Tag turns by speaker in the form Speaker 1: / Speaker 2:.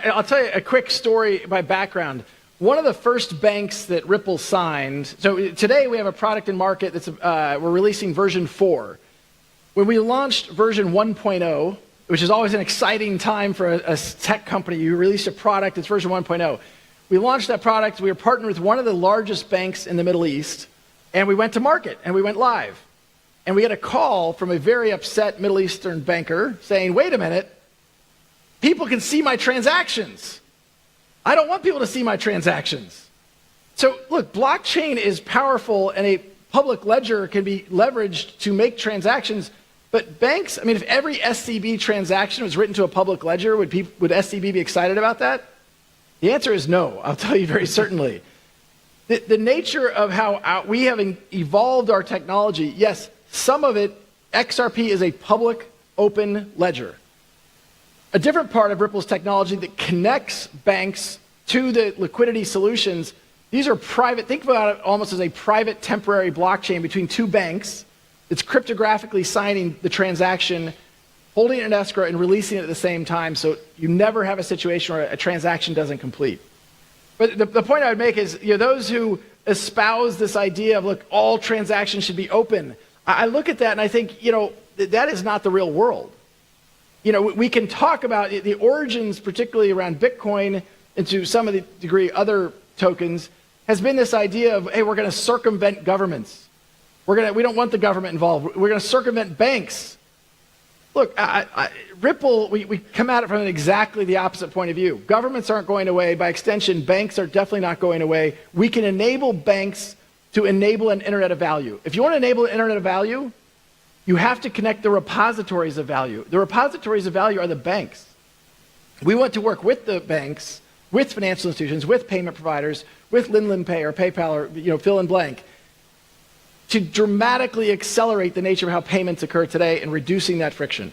Speaker 1: I'll tell you a quick story by background. One of the first banks that Ripple signed, so today we have a product in market that's, we're releasing version 4. When we launched version 1.0, which is always an exciting time for a tech company, you release a product, it's version 1.0. We launched that product, we were partnered with one of the largest banks in the Middle East, and we went to market, and we went live. And we had a call from a very upset Middle Eastern banker saying, wait a minute, people can see my transactions. I don't want people to see my transactions. So look, blockchain is powerful and a public ledger can be leveraged to make transactions, but banks, I mean, if every SCB transaction was written to a public ledger, would SCB be excited about that? The answer is no, I'll tell you very certainly. The nature of how we have evolved our technology, yes, some of it, XRP is a public open ledger. A different part of Ripple's technology that connects banks to the liquidity solutions, these are private, think about it almost as a private temporary blockchain between two banks. It's cryptographically signing the transaction, holding it in escrow and releasing it at the same time, so you never have a situation where a transaction doesn't complete. But the point I would make is, those who espouse this idea of, look, all transactions should be open, I look at that and I think, that is not the real world. We can talk about the origins, particularly around Bitcoin, and to some of the degree other tokens, has been this idea of, hey, we're going to circumvent governments. We don't want the government involved. We're going to circumvent banks. Look, Ripple, we come at it from exactly the opposite point of view. Governments aren't going away. By extension, banks are definitely not going away. We can enable banks to enable an internet of value. If you want to enable an internet of value, you have to connect the repositories of value. The repositories of value are the banks. We want to work with the banks, with financial institutions, with payment providers, with Linlin Pay or PayPal or fill in blank, to dramatically accelerate the nature of how payments occur today and reducing that friction.